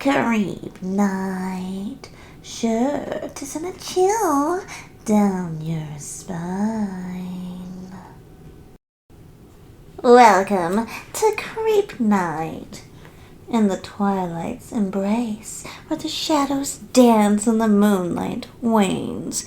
Creep night, sure to send a chill down your spine. Welcome to Creep Night, in the twilight's embrace, where the shadows dance and the moonlight wanes.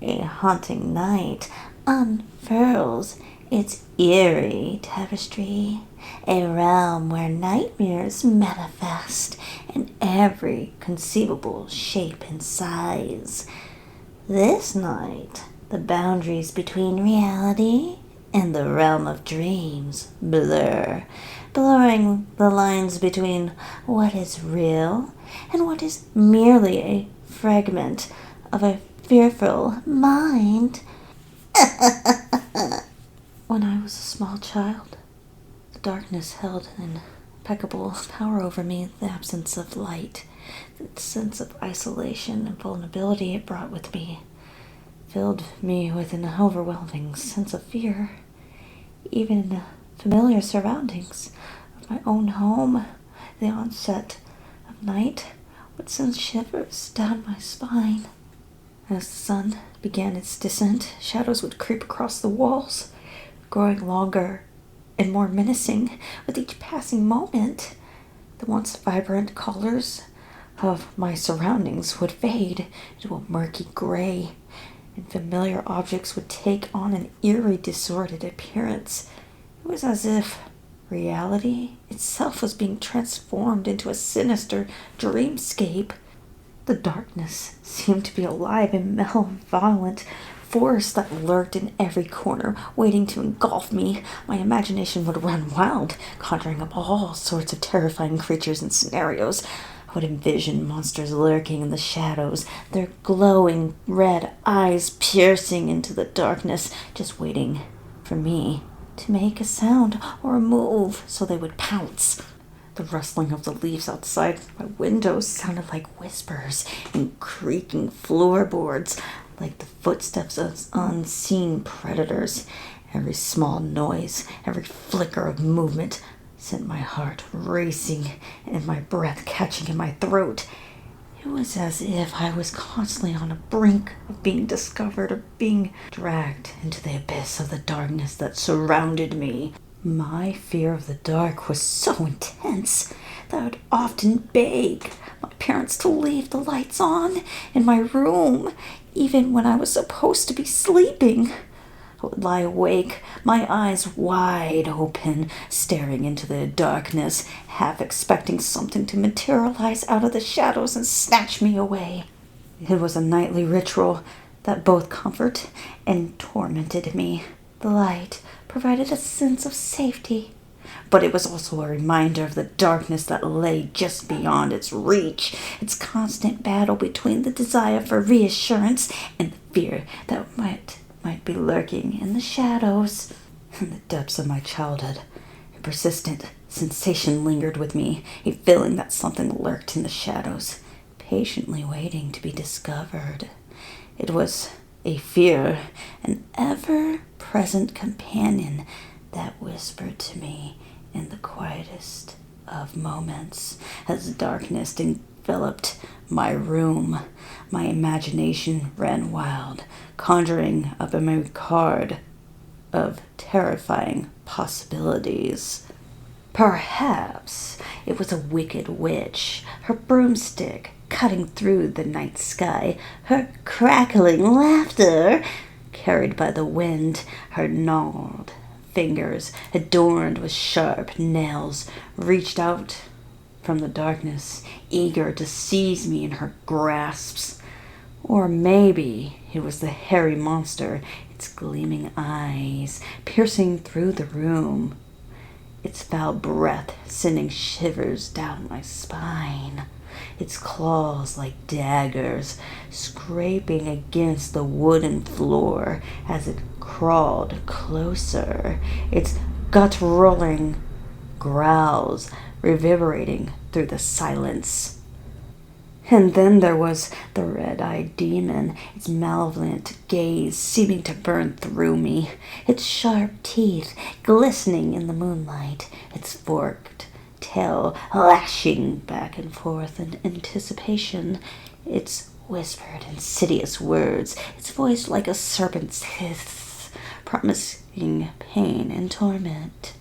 A haunting night unfurls its eerie tapestry, a realm where nightmares manifest in every conceivable shape and size. This night, the boundaries between reality and the realm of dreams blur, blurring the lines between what is real and what is merely a fragment of a fearful mind. When I was a small child, the darkness held an impeccable power over me. The absence of light, the sense of isolation and vulnerability it brought with me, filled me with an overwhelming sense of fear. Even in the familiar surroundings of my own home, the onset of night would send shivers down my spine. As the sun began its descent, shadows would creep across the walls, growing longer and more menacing with each passing moment. The once vibrant colors of my surroundings would fade into a murky gray, and familiar objects would take on an eerie, disordered appearance. It was as if reality itself was being transformed into a sinister dreamscape. The darkness seemed to be alive and malevolent force that lurked in every corner, waiting to engulf me. My imagination would run wild, conjuring up all sorts of terrifying creatures and scenarios. I would envision monsters lurking in the shadows, their glowing red eyes piercing into the darkness, just waiting for me to make a sound or a move so they would pounce. The rustling of the leaves outside my windows sounded like whispers and creaking floorboards, like the footsteps of unseen predators. Every small noise, every flicker of movement sent my heart racing and my breath catching in my throat. It was as if I was constantly on the brink of being discovered or being dragged into the abyss of the darkness that surrounded me. My fear of the dark was so intense that I would often beg my parents to leave the lights on in my room, even when I was supposed to be sleeping. I would lie awake, my eyes wide open, staring into the darkness, half expecting something to materialize out of the shadows and snatch me away. It was a nightly ritual that both comforted and tormented me. The light provided a sense of safety, but it was also a reminder of the darkness that lay just beyond its reach, its constant battle between the desire for reassurance and the fear that might be lurking in the shadows. In the depths of my childhood, a persistent sensation lingered with me, a feeling that something lurked in the shadows, patiently waiting to be discovered. It was a fear, an ever-present companion that whispered to me in the quietest of moments. As darkness enveloped my room, my imagination ran wild, conjuring up a myriad of terrifying possibilities. Perhaps it was a wicked witch, her broomstick cutting through the night sky, her crackling laughter carried by the wind, her gnarled fingers adorned with sharp nails reached out from the darkness, eager to seize me in her grasps. Or maybe it was the hairy monster, its gleaming eyes piercing through the room, its foul breath sending shivers down my spine, its claws like daggers scraping against the wooden floor as it crawled closer, its gut-rolling growls reverberating through the silence. And then there was the red-eyed demon, its malevolent gaze seeming to burn through me, its sharp teeth glistening in the moonlight, its forked tail lashing back and forth in anticipation. Its whispered, insidious words, its voice like a serpent's hiss, promising pain and torment.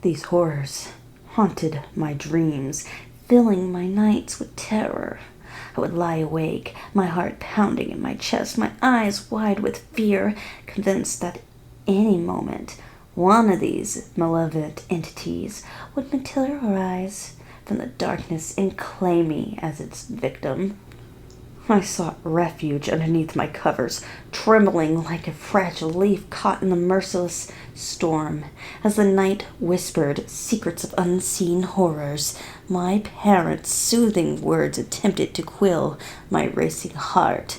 These horrors haunted my dreams, filling my nights with terror. I would lie awake, my heart pounding in my chest, my eyes wide with fear, convinced that any moment one of these malevolent entities would materialize from the darkness and claim me as its victim. I sought refuge underneath my covers, trembling like a fragile leaf caught in the merciless storm. As the night whispered secrets of unseen horrors, my parents' soothing words attempted to quell my racing heart.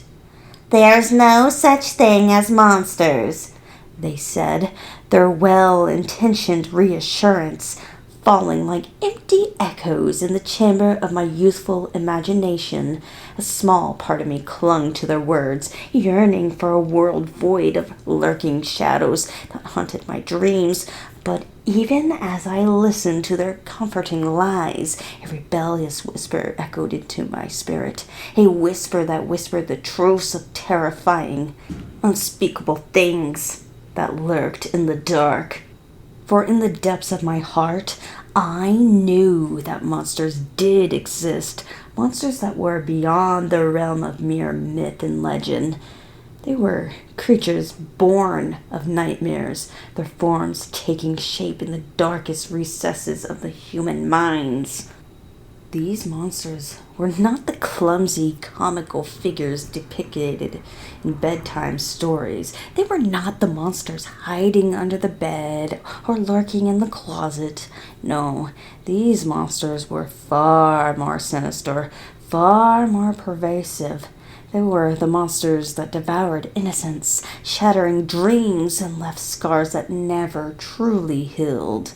"There's no such thing as monsters," they said, their well-intentioned reassurance falling like empty echoes in the chamber of my youthful imagination. A small part of me clung to their words, yearning for a world void of lurking shadows that haunted my dreams. But even as I listened to their comforting lies, a rebellious whisper echoed into my spirit, a whisper that whispered the truths of terrifying, unspeakable things that lurked in the dark. For in the depths of my heart, I knew that monsters did exist, monsters that were beyond the realm of mere myth and legend. They were creatures born of nightmares, their forms taking shape in the darkest recesses of the human minds. These monsters were not the clumsy, comical figures depicted in bedtime stories. They were not the monsters hiding under the bed or lurking in the closet. No, these monsters were far more sinister, far more pervasive. They were the monsters that devoured innocence, shattering dreams and left scars that never truly healed.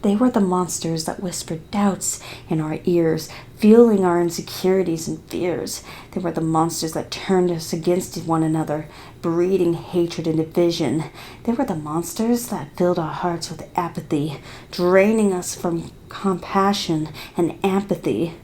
They were the monsters that whispered doubts in our ears, fueling our insecurities and fears. They were the monsters that turned us against one another, breeding hatred and division. They were the monsters that filled our hearts with apathy, draining us from compassion and empathy.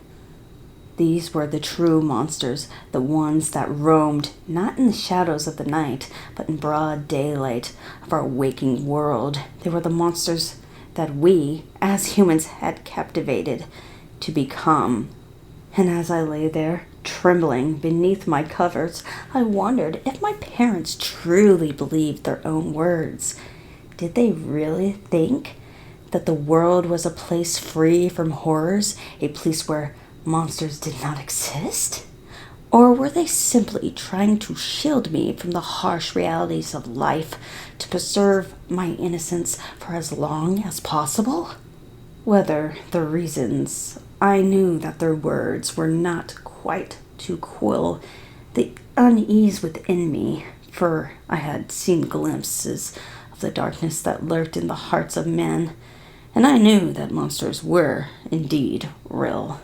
These were the true monsters, the ones that roamed not in the shadows of the night, but in broad daylight of our waking world. They were the monsters that we, as humans, had captivated to become. And as I lay there, trembling beneath my covers, I wondered if my parents truly believed their own words. Did they really think that the world was a place free from horrors, a place where monsters did not exist? Or were they simply trying to shield me from the harsh realities of life, to preserve my innocence for as long as possible? Whether the reasons, I knew that their words were not quite to quell the unease within me, for I had seen glimpses of the darkness that lurked in the hearts of men, and I knew that monsters were indeed real.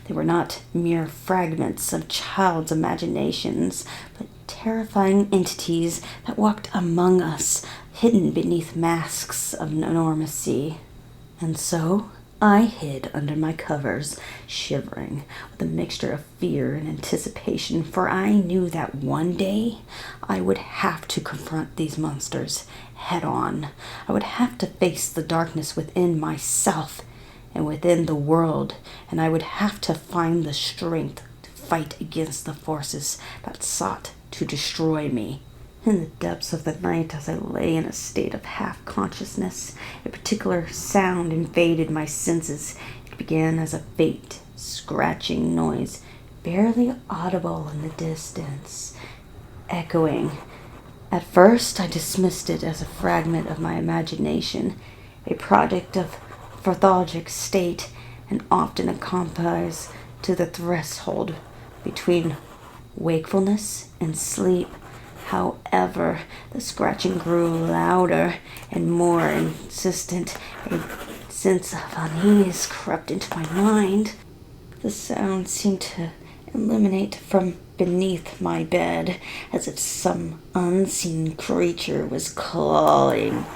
They were not mere fragments of child's imaginations, but terrifying entities that walked among us, hidden beneath masks of enormity. And so I hid under my covers, shivering with a mixture of fear and anticipation, for I knew that one day I would have to confront these monsters head on. I would have to face the darkness within myself and within the world, and I would have to find the strength to fight against the forces that sought to destroy me. In the depths of the night, as I lay in a state of half-consciousness, a particular sound invaded my senses. It began as a faint, scratching noise, barely audible in the distance, echoing. At first, I dismissed it as a fragment of my imagination, a product of lethargic state, and often accompanies to the threshold between wakefulness and sleep. However, the scratching grew louder and more insistent. A sense of unease crept into my mind. The sound seemed to emanate from beneath my bed, as if some unseen creature was clawing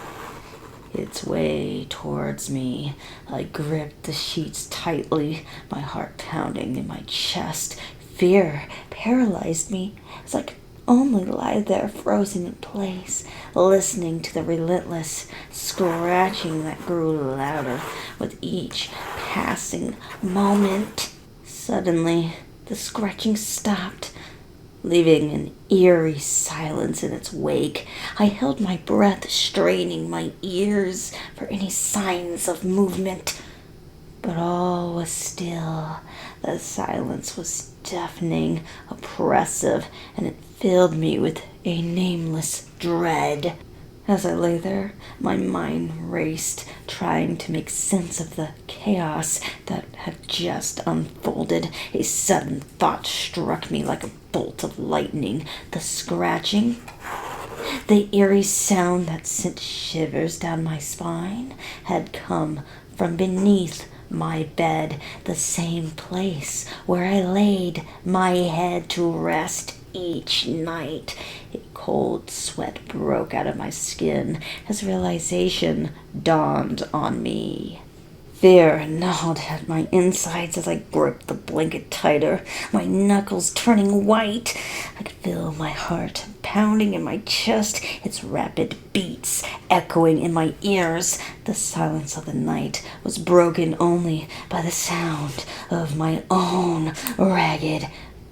its way towards me. I gripped the sheets tightly, my heart pounding in my chest. Fear paralyzed me as I could only lie there frozen in place, listening to the relentless scratching that grew louder with each passing moment. Suddenly, the scratching stopped, leaving an eerie silence in its wake. I held my breath, straining my ears for any signs of movement. But all was still. The silence was deafening, oppressive, and it filled me with a nameless dread. As I lay there, my mind raced, trying to make sense of the chaos that had just unfolded. A sudden thought struck me like a bolt of lightning. The scratching, the eerie sound that sent shivers down my spine, had come from beneath my bed, the same place where I laid my head to rest each night. A cold sweat broke out of my skin as realization dawned on me. Fear gnawed at my insides as I gripped the blanket tighter, my knuckles turning white. I could feel my heart pounding in my chest, its rapid beats echoing in my ears. The silence of the night was broken only by the sound of my own ragged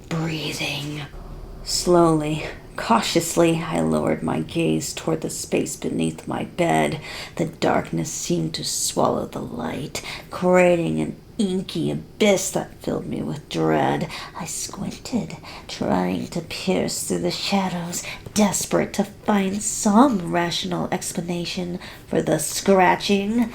breathing. Slowly, cautiously, I lowered my gaze toward the space beneath my bed. The darkness seemed to swallow the light, creating an inky abyss that filled me with dread. I squinted, trying to pierce through the shadows, desperate to find some rational explanation for the scratching.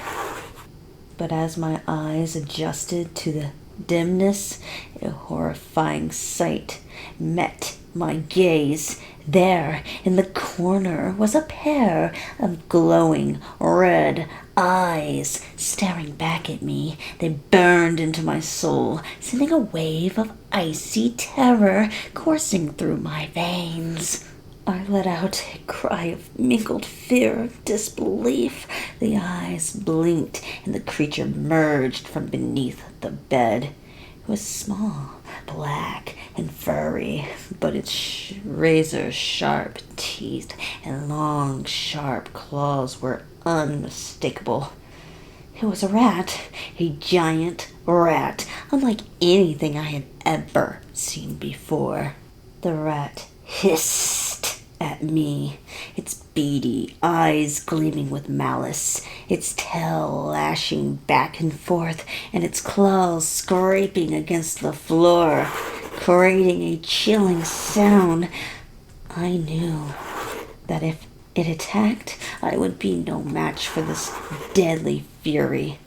But as my eyes adjusted to the dimness, a horrifying sight met my gaze. There, in the corner, was a pair of glowing red eyes staring back at me. They burned into my soul, sending a wave of icy terror coursing through my veins. I let out a cry of mingled fear and disbelief. The eyes blinked, and the creature emerged from beneath the bed. It was small, black, and furry, but its razor-sharp teeth and long, sharp claws were unmistakable. It was a rat, a giant rat, unlike anything I had ever seen before. The rat hissed at me, its beady eyes gleaming with malice, its tail lashing back and forth, and its claws scraping against the floor, creating a chilling sound. I knew that if it attacked, I would be no match for this deadly fury.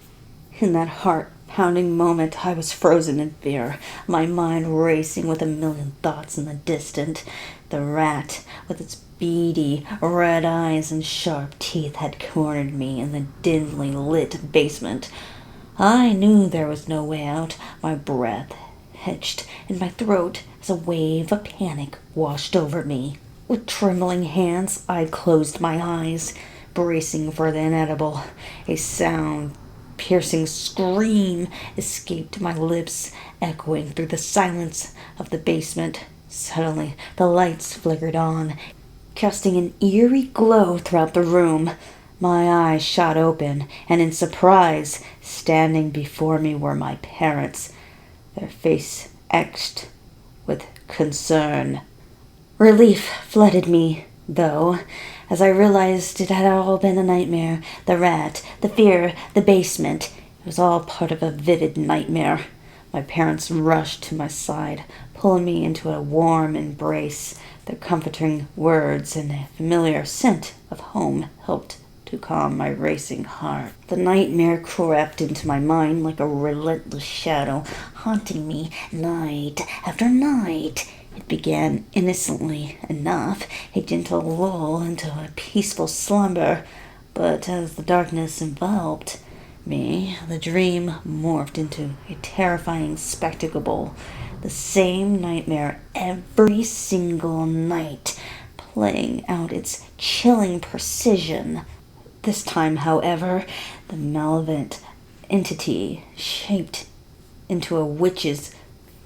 In that heart-pounding moment, I was frozen in fear, my mind racing with a million thoughts in the distant. The rat, with its beady red eyes and sharp teeth, had cornered me in the dimly lit basement. I knew there was no way out. My breath hitched in my throat as a wave of panic washed over me. With trembling hands, I closed my eyes, bracing for the inevitable. A sound-piercing scream escaped my lips, echoing through the silence of the basement. Suddenly, the lights flickered on, casting an eerie glow throughout the room. My eyes shot open, and in surprise, standing before me were my parents, their face etched with concern. Relief flooded me, though, as I realized it had all been a nightmare. The rat, the fear, the basement. It was all part of a vivid nightmare. My parents rushed to my side, pulling me into a warm embrace. Their comforting words and a familiar scent of home helped to calm my racing heart. The nightmare crept into my mind like a relentless shadow, haunting me night after night. It began innocently enough, a gentle lull into a peaceful slumber, but as the darkness enveloped me, the dream morphed into a terrifying spectacle. The same nightmare every single night, playing out its chilling precision. This time, however, the malevolent entity shaped into a witch's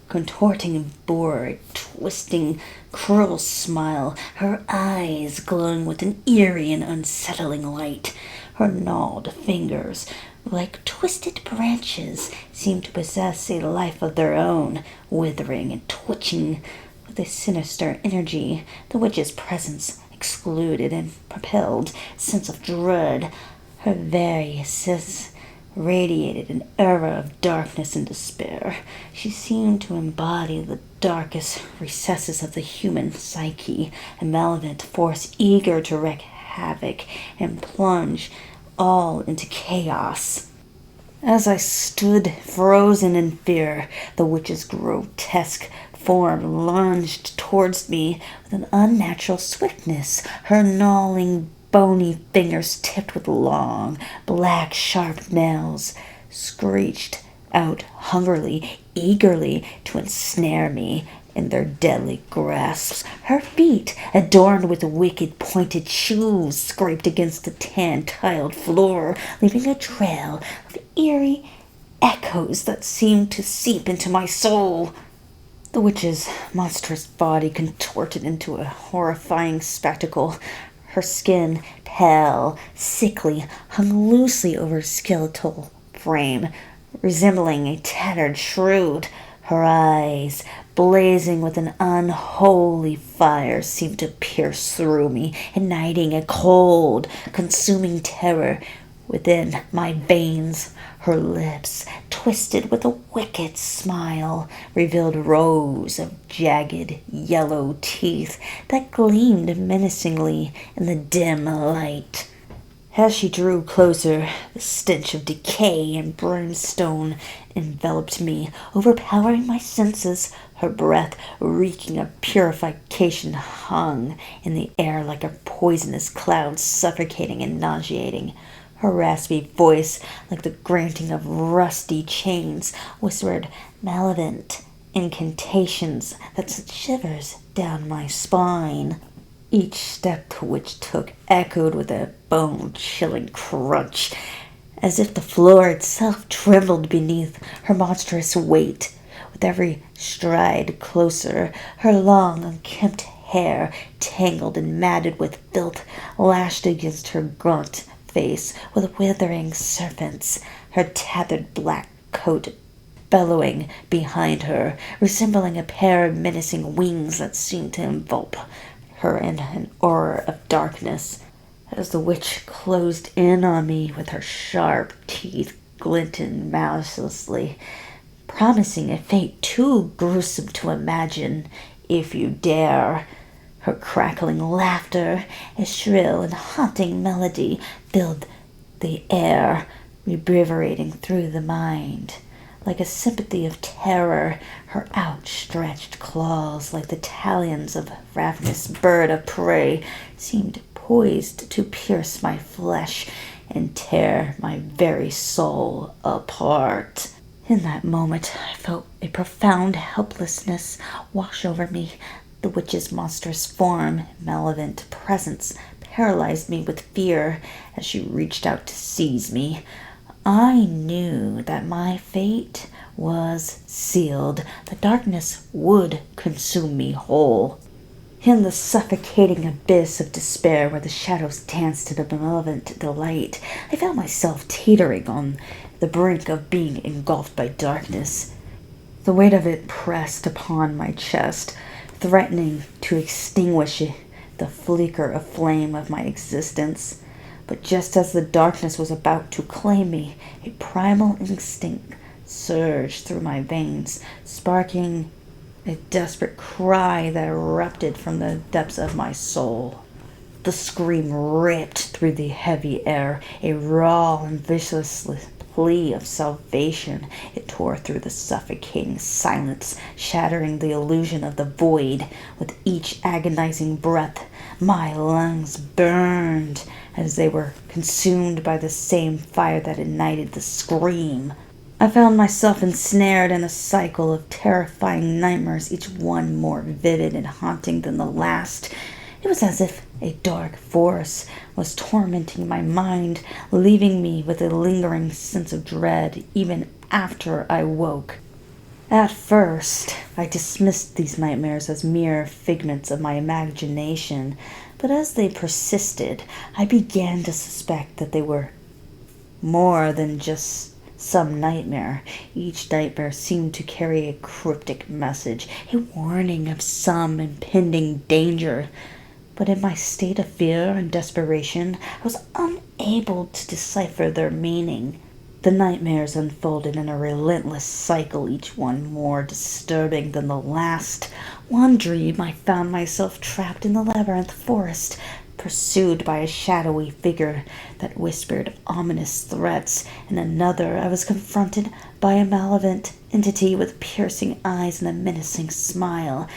contorting bore, a twisting, cruel smile, her eyes glowing with an eerie and unsettling light. Her gnawed fingers, like twisted branches, seemed to possess a life of their own, withering and twitching with a sinister energy. The witch's presence excluded and propelled a sense of dread. Her very essence radiated an aura of darkness and despair. She seemed to embody the darkest recesses of the human psyche, a malevolent force eager to wreak havoc and plunge all into chaos. As I stood frozen in fear, the witch's grotesque form lunged towards me with an unnatural swiftness, her gnawing bony fingers tipped with long, black, sharp nails screeched out hungrily, eagerly to ensnare me in their deadly grasps. Her feet, adorned with wicked pointed shoes, scraped against the tan-tiled floor, leaving a trail of eerie echoes that seemed to seep into my soul. The witch's monstrous body contorted into a horrifying spectacle. Her skin, pale, sickly, hung loosely over a skeletal frame, resembling a tattered shroud. Her eyes, blazing with an unholy fire, seemed to pierce through me, igniting a cold, consuming terror within my veins. Her lips, twisted with a wicked smile, revealed rows of jagged yellow teeth that gleamed menacingly in the dim light. As she drew closer, the stench of decay and brimstone enveloped me, overpowering my senses. Her breath, reeking of purification, hung in the air like a poisonous cloud, suffocating and nauseating. Her raspy voice, like the grating of rusty chains, whispered malevolent incantations that sent shivers down my spine. Each step the witch took echoed with a bone-chilling crunch, as if the floor itself trembled beneath her monstrous weight. With every stride closer, her long, unkempt hair, tangled and matted with filth, lashed against her gaunt face with withering serpents, her tattered black coat bellowing behind her, resembling a pair of menacing wings that seemed to envelop her in an aura of darkness. As the witch closed in on me with her sharp teeth glinting maliciously, promising a fate too gruesome to imagine, if you dare. Her crackling laughter, a shrill and haunting melody, filled the air, reverberating through the mind. Like a sympathy of terror, her outstretched claws, like the talons of a ravenous bird of prey, seemed poised to pierce my flesh and tear my very soul apart. In that moment, I felt a profound helplessness wash over me. The witch's monstrous form, malevolent presence, paralyzed me with fear as she reached out to seize me. I knew that my fate was sealed. The darkness would consume me whole. In the suffocating abyss of despair where the shadows danced to the malevolent delight, I found myself teetering on the brink of being engulfed by darkness. The weight of it pressed upon my chest, threatening to extinguish the flicker of flame of my existence. But just as the darkness was about to claim me, a primal instinct surged through my veins, sparking a desperate cry that erupted from the depths of my soul. The scream ripped through the heavy air, a raw and vicious plea of salvation. It tore through the suffocating silence, shattering the illusion of the void. With each agonizing breath, my lungs burned as they were consumed by the same fire that ignited the scream. I found myself ensnared in a cycle of terrifying nightmares, each one more vivid and haunting than the last. It was as if a dark force was tormenting my mind, leaving me with a lingering sense of dread even after I woke. At first, I dismissed these nightmares as mere figments of my imagination, but as they persisted, I began to suspect that they were more than just some nightmare. Each nightmare seemed to carry a cryptic message, a warning of some impending danger. But in my state of fear and desperation, I was unable to decipher their meaning. The nightmares unfolded in a relentless cycle, each one more disturbing than the last. One dream I found myself trapped in the labyrinth forest, pursued by a shadowy figure that whispered ominous threats. In another, I was confronted by a malevolent entity with piercing eyes and a menacing smile.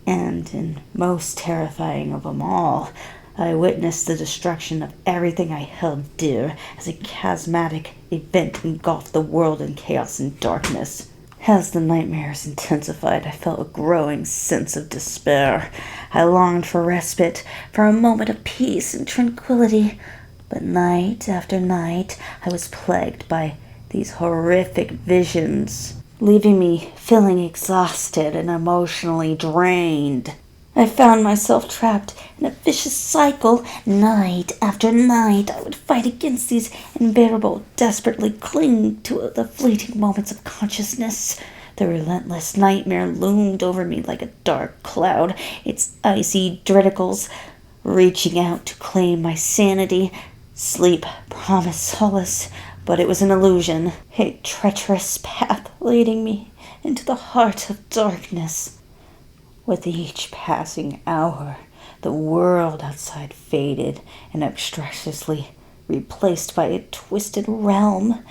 And, most terrifying of them all, I witnessed the destruction of everything I held dear as a charismatic event engulfed the world in chaos and darkness. As the nightmares intensified, I felt a growing sense of despair. I longed for respite, for a moment of peace and tranquility. But night after night, I was plagued by these horrific visions, leaving me feeling exhausted and emotionally drained. I found myself trapped in a vicious cycle. Night after night, I would fight against these unbearable, desperately cling to the fleeting moments of consciousness. The relentless nightmare loomed over me like a dark cloud, its icy tentacles reaching out to claim my sanity. Sleep promised solace, but it was an illusion, a treacherous path leading me into the heart of darkness. With each passing hour, the world outside faded and abstractly replaced by a twisted realm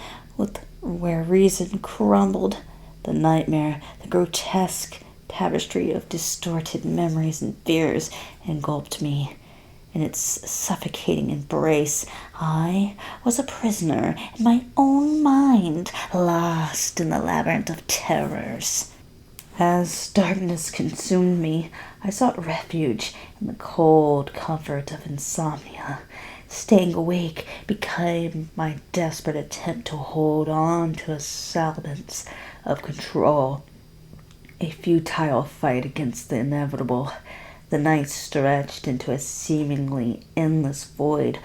where reason crumbled. The nightmare, the grotesque tapestry of distorted memories and fears, engulfed me. In its suffocating embrace, I was a prisoner in my own mind, lost in the labyrinth of terrors. As darkness consumed me, I sought refuge in the cold comfort of insomnia. Staying awake became my desperate attempt to hold on to a semblance of control, a futile fight against the inevitable. The night stretched into a seemingly endless void,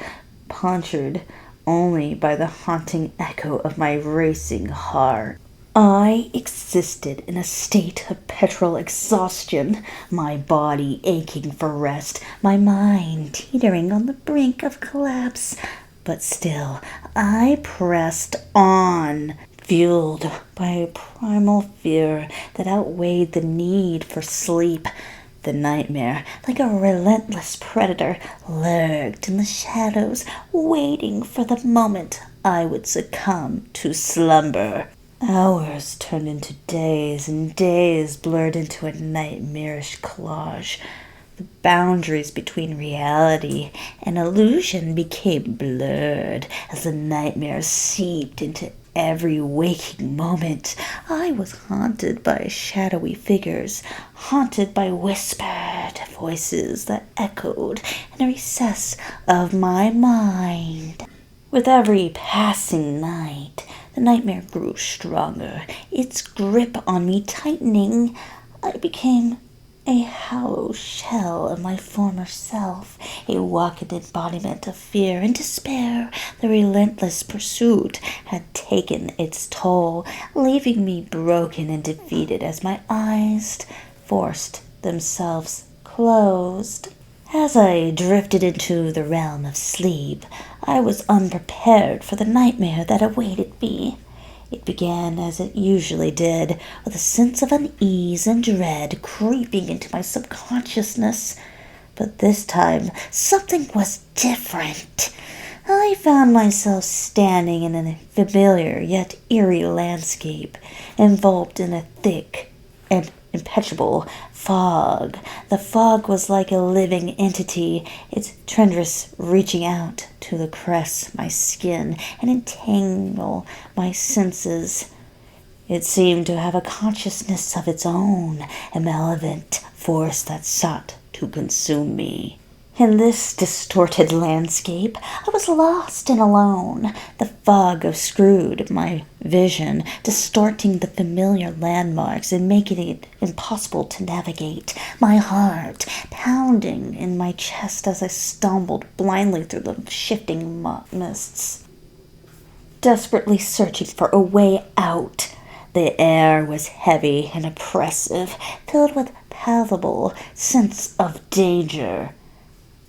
punctured only by the haunting echo of my racing heart. I existed in a state of petrol exhaustion, my body aching for rest, my mind teetering on the brink of collapse. But still, I pressed on, fueled by a primal fear that outweighed the need for sleep. The nightmare, like a relentless predator, lurked in the shadows, waiting for the moment I would succumb to slumber. Hours turned into days, and days blurred into a nightmarish collage. The boundaries between reality and illusion became blurred as the nightmare seeped into every waking moment. I was haunted by shadowy figures, haunted by whispered voices that echoed in a recess of my mind. With every passing night, the nightmare grew stronger, its grip on me tightening. I became a hollow shell of my former self, a walking embodiment of fear and despair. The relentless pursuit had taken its toll, leaving me broken and defeated as my eyes forced themselves closed. As I drifted into the realm of sleep, I was unprepared for the nightmare that awaited me. It began as it usually did, with a sense of unease and dread creeping into my subconsciousness. But this time, something was different. I found myself standing in a familiar yet eerie landscape, enveloped in a thick and impenetrable fog. The fog was like a living entity, its tendrils reaching out to caress my skin and entangle my senses. It seemed to have a consciousness of its own, a malevolent force that sought to consume me. In this distorted landscape, I was lost and alone. The fog obscured my vision, distorting the familiar landmarks and making it impossible to navigate. My heart pounding in my chest as I stumbled blindly through the shifting mists, desperately searching for a way out. The air was heavy and oppressive, filled with palpable sense of danger.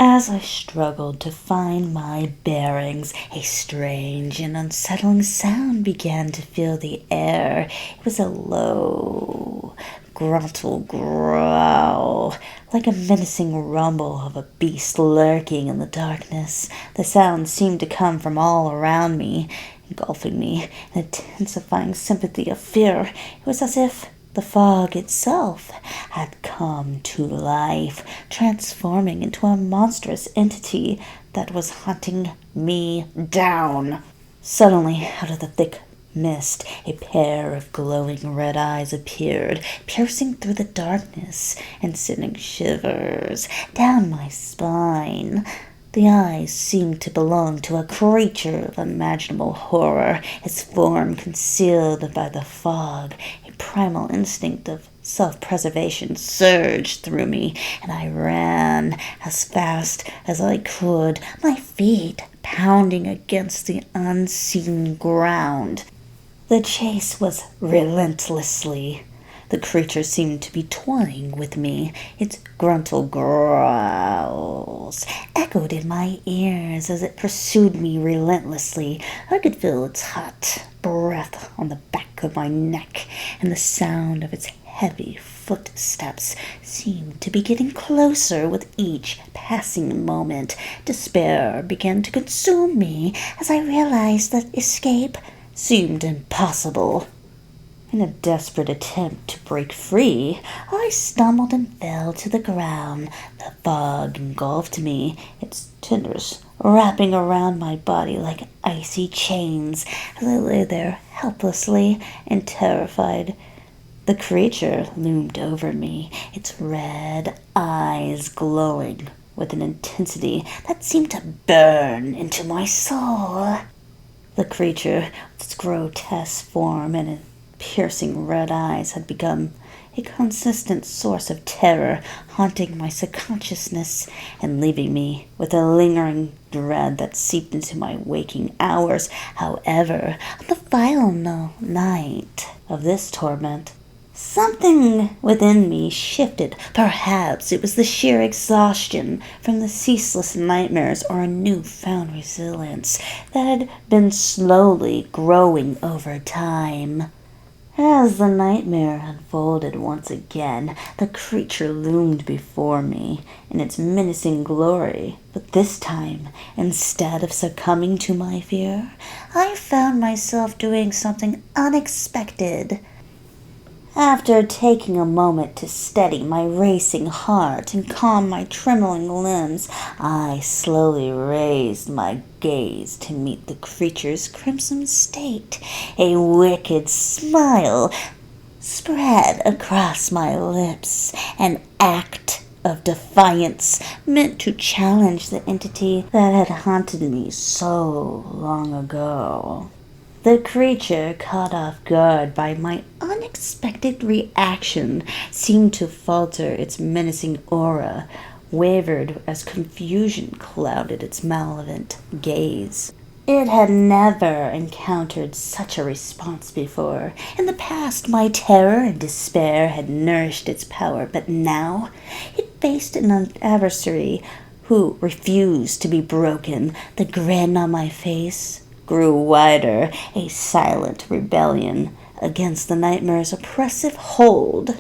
As I struggled to find my bearings, a strange and unsettling sound began to fill the air. It was a low, gruntle growl, like a menacing rumble of a beast lurking in the darkness. The sound seemed to come from all around me, engulfing me in intensifying sympathy of fear. It was as if the fog itself had come to life, transforming into a monstrous entity that was hunting me down. Suddenly, out of the thick mist, a pair of glowing red eyes appeared, piercing through the darkness and sending shivers down my spine. The eyes seemed to belong to a creature of unimaginable horror, its form concealed by the fog. A primal instinct of self-preservation surged through me, and I ran as fast as I could, my feet pounding against the unseen ground. The chase was relentlessly. The creature seemed to be toying with me. Its gruntle growls echoed in my ears as it pursued me relentlessly. I could feel its hot breath on the back of my neck, and the sound of its heavy footsteps seemed to be getting closer with each passing moment. Despair began to consume me as I realized that escape seemed impossible. In a desperate attempt to break free, I stumbled and fell to the ground. The fog engulfed me, its tendrils wrapping around my body like icy chains as I lay there helplessly and terrified. The creature loomed over me, its red eyes glowing with an intensity that seemed to burn into my soul. The creature, with its grotesque form and piercing red eyes, had become a consistent source of terror, haunting my subconsciousness and leaving me with a lingering dread that seeped into my waking hours. However, on the final night of this torment, something within me shifted. Perhaps it was the sheer exhaustion from the ceaseless nightmares or a newfound resilience that had been slowly growing over time. As the nightmare unfolded once again, the creature loomed before me in its menacing glory. But this time, instead of succumbing to my fear, I found myself doing something unexpected. After taking a moment to steady my racing heart and calm my trembling limbs, I slowly raised my gaze to meet the creature's crimson state. A wicked smile spread across my lips, an act of defiance meant to challenge the entity that had haunted me so long ago. The creature, caught off guard by my unexpected reaction, seemed to falter. Its menacing aura wavered as confusion clouded its malevolent gaze. It had never encountered such a response before. In the past, my terror and despair had nourished its power, but now it faced an adversary who refused to be broken. The grin on my face grew wider, a silent rebellion against the nightmare's oppressive hold.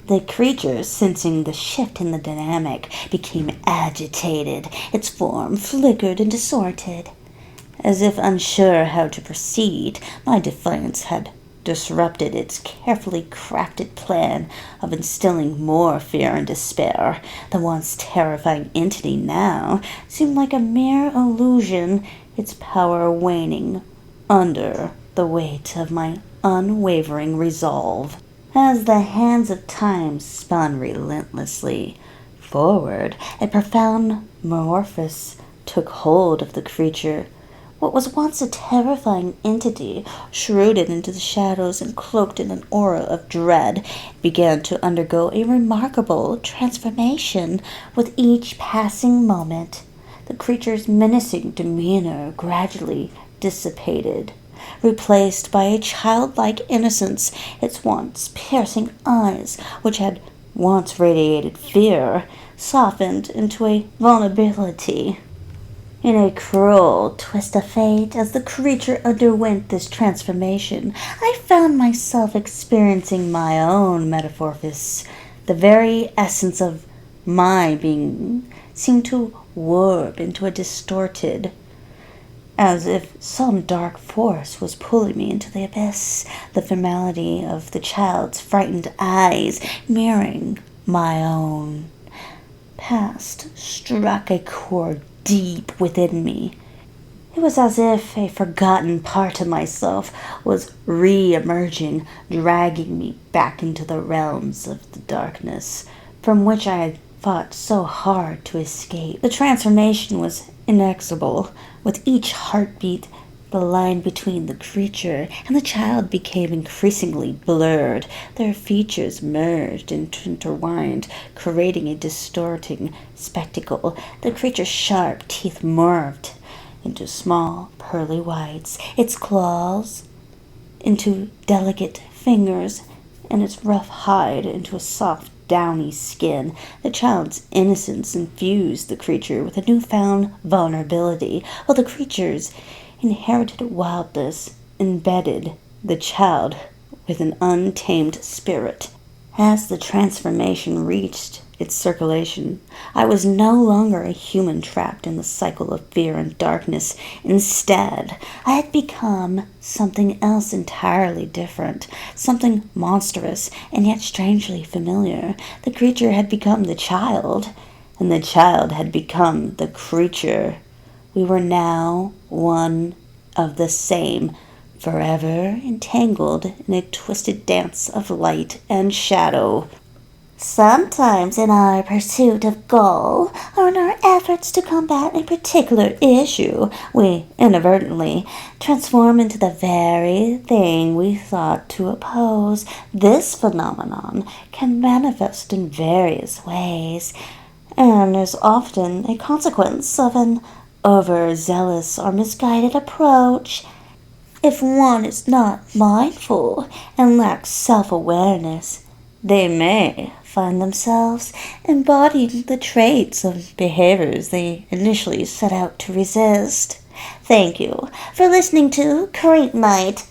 The creature, sensing the shift in the dynamic, became agitated. Its form flickered and distorted. As if unsure how to proceed, my defiance had disrupted its carefully crafted plan of instilling more fear and despair. The once terrifying entity now seemed like a mere illusion, its power waning under the weight of my unwavering resolve. As the hands of time spun relentlessly, forward, a profound metamorphosis took hold of the creature. What was once a terrifying entity, shrouded into the shadows and cloaked in an aura of dread, began to undergo a remarkable transformation with each passing moment. The creature's menacing demeanor gradually dissipated, replaced by a childlike innocence. Its once piercing eyes, which had once radiated fear, softened into a vulnerability. In a cruel twist of fate, as the creature underwent this transformation, I found myself experiencing my own metamorphosis. The very essence of my being seemed to warp into a distorted, as if some dark force was pulling me into the abyss, the formality of the child's frightened eyes mirroring my own. Past struck a chord deep within me. It was as if a forgotten part of myself was re-emerging, dragging me back into the realms of the darkness, from which I had fought so hard to escape. The transformation was inexorable. With each heartbeat, the line between the creature and the child became increasingly blurred. Their features merged and intertwined, creating a distorting spectacle. The creature's sharp teeth morphed into small, pearly whites, its claws into delicate fingers, and its rough hide into a soft, downy skin. The child's innocence infused the creature with a newfound vulnerability, while the creature's inherited wildness embedded the child with an untamed spirit. As the transformation reached its circulation, I was no longer a human trapped in the cycle of fear and darkness. Instead, I had become something else entirely different, something monstrous and yet strangely familiar. The creature had become the child, and the child had become the creature. We were now one of the same, forever entangled in a twisted dance of light and shadow. Sometimes in our pursuit of goal, or in our efforts to combat a particular issue, we inadvertently transform into the very thing we thought to oppose. This phenomenon can manifest in various ways, and is often a consequence of an overzealous or misguided approach. If one is not mindful and lacks self-awareness, they may find themselves embodying the traits of behaviors they initially set out to resist. Thank you for listening to Creep Night.